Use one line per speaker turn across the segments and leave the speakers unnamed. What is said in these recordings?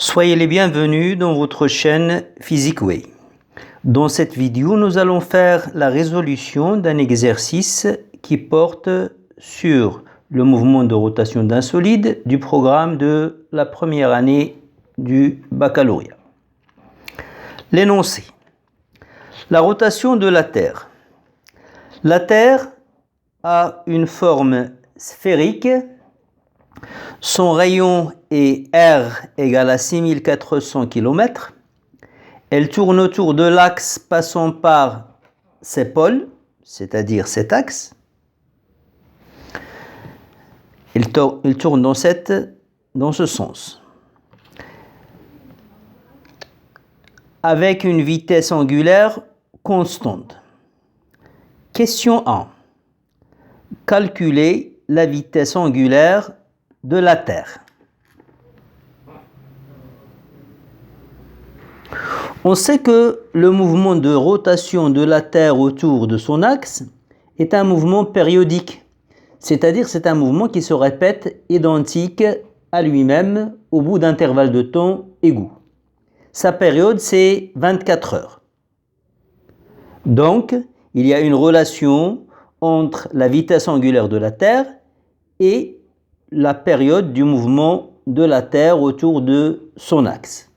Soyez les bienvenus dans votre chaîne PhysicsWay. Dans cette vidéo, nous allons faire la résolution d'un exercice qui porte sur le mouvement de rotation d'un solide du programme de la première année du baccalauréat. L'énoncé. La rotation de la Terre. La Terre a une forme sphérique. Son rayon est R égale à 6400 km. Elle tourne autour de l'axe passant par ses pôles, c'est-à-dire cet axe. Il tourne dans ce sens. Avec une vitesse angulaire constante. Question 1. Calculer la vitesse angulaire de la Terre. On sait que le mouvement de rotation de la Terre autour de son axe est un mouvement périodique, c'est-à-dire c'est un mouvement qui se répète identique à lui-même au bout d'intervalles de temps égaux. Sa période, c'est 24 heures. Donc, il y a une relation entre la vitesse angulaire de la Terre et la période du mouvement de la Terre autour de son axe.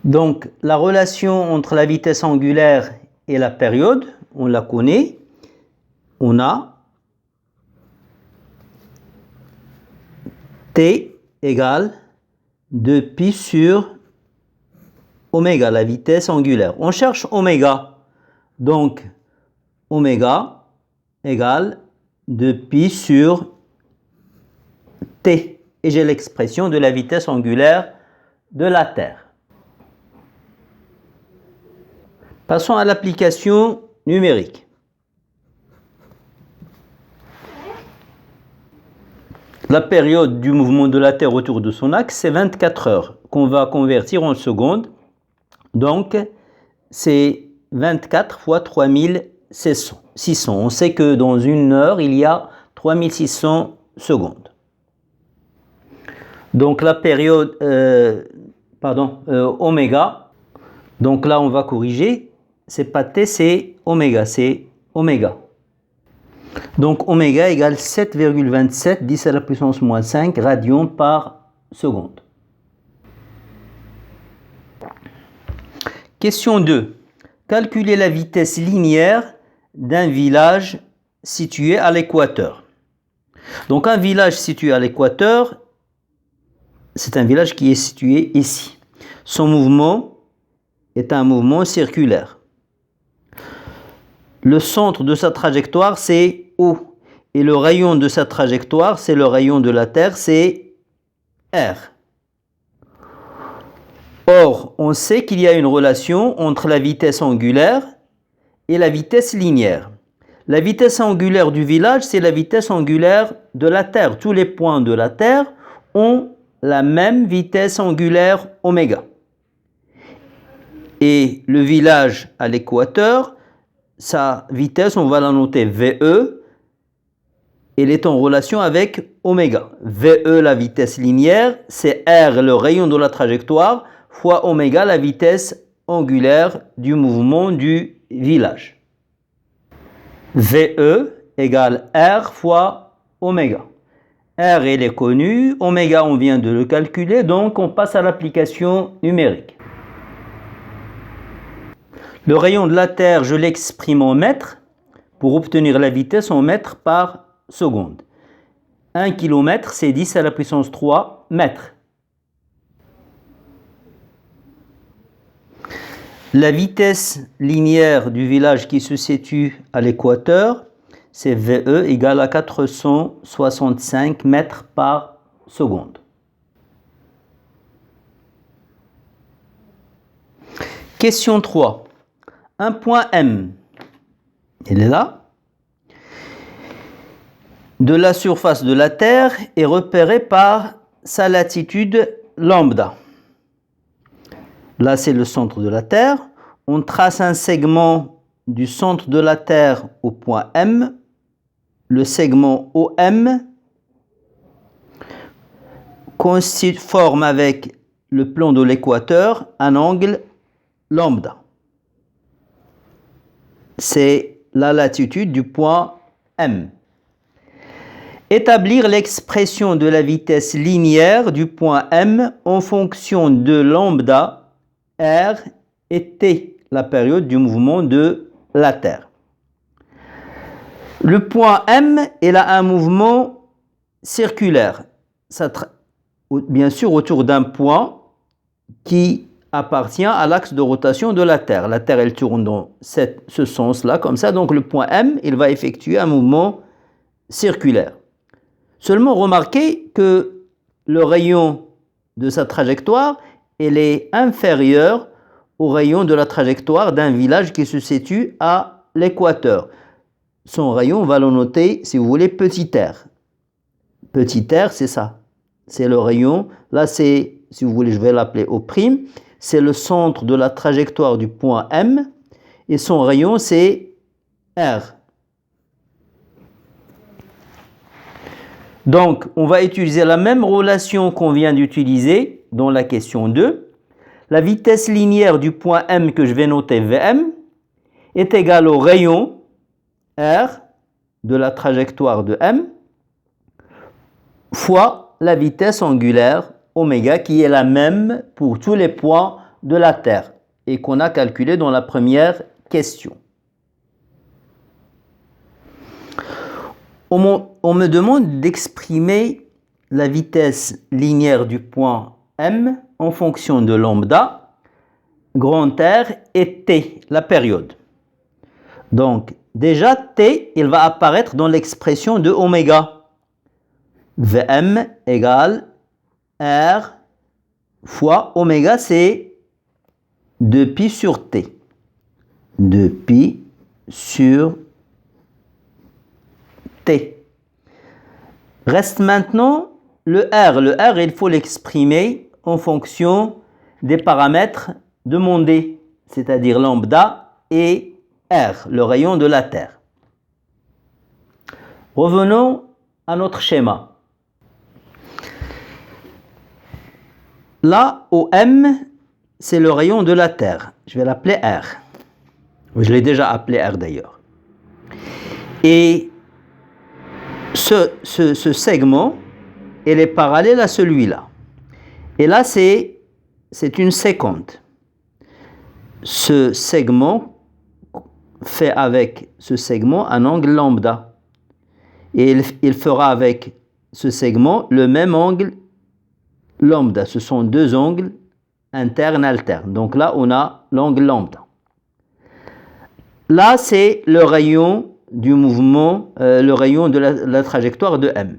Donc, la relation entre la vitesse angulaire et la période, on la connaît. On a T égale 2pi sur oméga, la vitesse angulaire. On cherche oméga. Donc, oméga égale 2pi sur t. Et j'ai l'expression de la vitesse angulaire de la Terre. Passons à l'application numérique. La période du mouvement de la Terre autour de son axe, c'est 24 heures, qu'on va convertir en secondes. Donc, c'est 24 fois 3600. On sait que dans une heure, il y a 3600 secondes. Donc la période, oméga. Donc là, on va corriger. C'est pas t, c'est oméga. Donc oméga égale 7,27 10 à la puissance moins 5 radians par seconde. Question 2. Calculer la vitesse linéaire d'un village situé à l'équateur. Donc un village situé à l'équateur, c'est un village qui est situé ici. Son mouvement est un mouvement circulaire. Le centre de sa trajectoire, c'est O. Et le rayon de sa trajectoire, c'est le rayon de la Terre, c'est R. Or, on sait qu'il y a une relation entre la vitesse angulaire et la vitesse linéaire. La vitesse angulaire du village, c'est la vitesse angulaire de la Terre. Tous les points de la Terre ont la même vitesse angulaire oméga. Et le village à l'équateur, sa vitesse, on va la noter VE, elle est en relation avec oméga. VE, la vitesse linéaire, c'est R, le rayon de la trajectoire, fois oméga, la vitesse angulaire du mouvement du village. VE égale R fois oméga. R, il est connu, oméga, on vient de le calculer, donc on passe à l'application numérique. Le rayon de la Terre, je l'exprime en mètres pour obtenir la vitesse en mètres par seconde. 1 km, c'est 10 à la puissance 3 mètres. La vitesse linéaire du village qui se situe à l'équateur, c'est VE égale à 465 mètres par seconde. Question 3. Un point M, il est là, de la surface de la Terre est repéré par sa latitude lambda. Là, c'est le centre de la Terre. On trace un segment du centre de la Terre au point M. Le segment OM forme avec le plan de l'équateur un angle lambda. C'est la latitude du point M. Établir l'expression de la vitesse linéaire du point M en fonction de lambda, R et T, la période du mouvement de la Terre. Le point M, il a un mouvement circulaire, bien sûr autour d'un point qui appartient à l'axe de rotation de la Terre. La Terre, elle tourne dans ce sens-là, comme ça. Donc le point M, il va effectuer un mouvement circulaire. Seulement remarquez que le rayon de sa trajectoire, il est inférieur au rayon de la trajectoire d'un village qui se situe à l'équateur. Son rayon, on va le noter, si vous voulez, petit r. Petit r, c'est ça. C'est le rayon. Là, c'est, si vous voulez, je vais l'appeler O'. C'est le centre de la trajectoire du point M. Et son rayon, c'est R. Donc, on va utiliser la même relation qu'on vient d'utiliser dans la question 2. La vitesse linéaire du point M que je vais noter Vm est égale au rayon R de la trajectoire de M fois la vitesse angulaire oméga qui est la même pour tous les points de la Terre et qu'on a calculé dans la première question. On me demande d'exprimer la vitesse linéaire du point M en fonction de lambda, grand R et T, la période. Donc, déjà, T, il va apparaître dans l'expression de oméga. Vm égale R fois oméga, c'est 2pi sur T. 2pi sur T. Reste maintenant le R. Le R, il faut l'exprimer en fonction des paramètres demandés, c'est-à-dire lambda et R, le rayon de la Terre. Revenons à notre schéma. Là, OM, c'est le rayon de la Terre. Je vais l'appeler R. Je l'ai déjà appelé R d'ailleurs. Et ce segment, il est parallèle à celui-là. Et là, c'est une séquente. Ce segment fait avec ce segment un angle lambda. Et il fera avec ce segment le même angle lambda. Ce sont deux angles internes alternes. Donc là, on a l'angle lambda. Là, c'est le rayon du mouvement, le rayon de la trajectoire de M.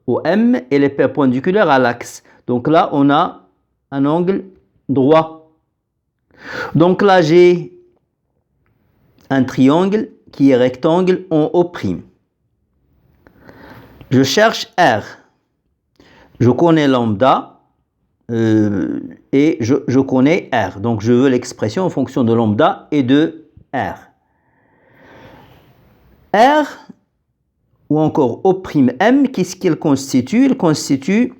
OM, elle est perpendiculaire à l'axe. Donc là, on a un angle droit. Donc là, j'ai un triangle qui est rectangle en O'. Je cherche R. Je connais lambda et je connais R. Donc, je veux l'expression en fonction de lambda et de R. R, ou encore O'M, qu'est-ce qu'il constitue? Il constitue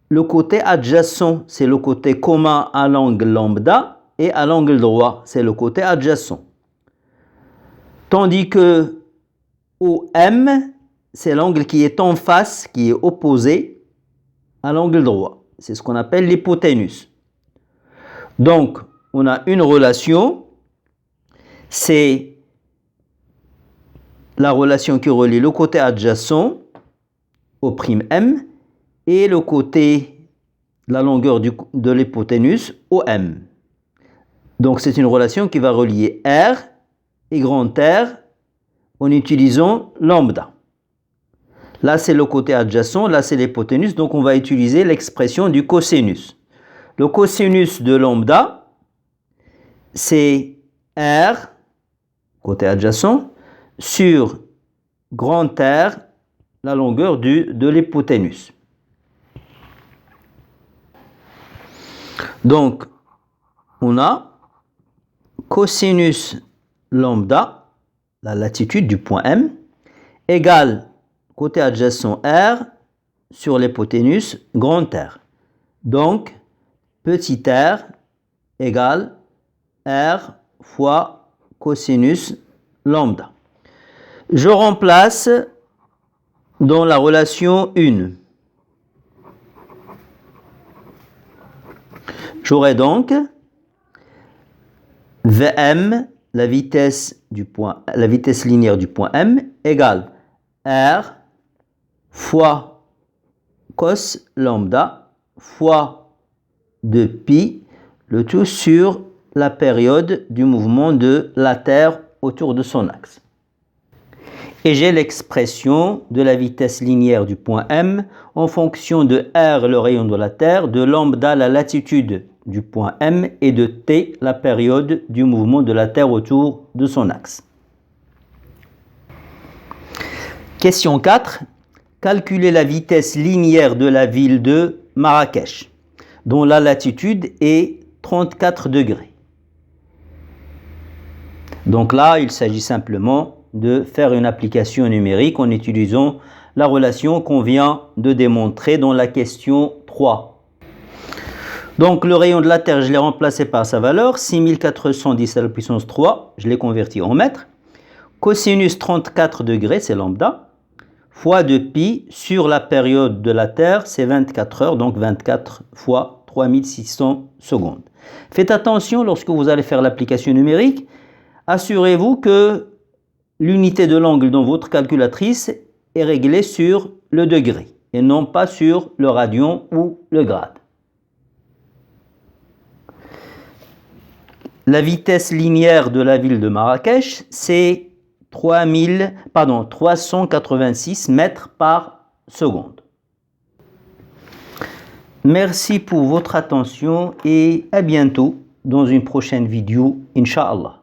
le côté adjacent. C'est le côté commun à l'angle lambda et à l'angle droit. C'est le côté adjacent. Tandis que OM, c'est l'angle qui est en face, qui est opposé à l'angle droit. C'est ce qu'on appelle l'hypoténuse. Donc, on a une relation, c'est la relation qui relie le côté adjacent au prime et le côté, la longueur de l'hypoténuse au M. Donc, c'est une relation qui va relier R et grand R en utilisant lambda. Là, c'est le côté adjacent, là, c'est l'hypoténuse. Donc, on va utiliser l'expression du cosinus. Le cosinus de lambda, c'est R, côté adjacent, sur grand R, la longueur de l'hypoténuse. Donc, on a cosinus lambda, la latitude du point M, égale côté adjacent R sur l'hypoténuse, grand R. Donc, petit r égale R fois cosinus lambda. Je remplace dans la relation 1. J'aurai donc Vm, la vitesse linéaire du point M, égale R fois cos lambda fois 2pi, le tout sur la période du mouvement de la Terre autour de son axe. Et j'ai l'expression de la vitesse linéaire du point M en fonction de R, le rayon de la Terre, de lambda, la latitude du point M, et de T, la période du mouvement de la Terre autour de son axe. Question 4. Calculer la vitesse linéaire de la ville de Marrakech, dont la latitude est 34 degrés. Donc là, il s'agit simplement de faire une application numérique en utilisant la relation qu'on vient de démontrer dans la question 3. Donc le rayon de la Terre, je l'ai remplacé par sa valeur, 6410 à la puissance 3, je l'ai converti en mètres. Cosinus 34 degrés, c'est lambda, fois 2pi sur la période de la Terre, c'est 24 heures, donc 24 fois 3600 secondes. Faites attention lorsque vous allez faire l'application numérique, assurez-vous que l'unité de l'angle dans votre calculatrice est réglée sur le degré et non pas sur le radian ou le grade. La vitesse linéaire de la ville de Marrakech, c'est 386 mètres par seconde. Merci pour votre attention et à bientôt dans une prochaine vidéo, Inch'Allah.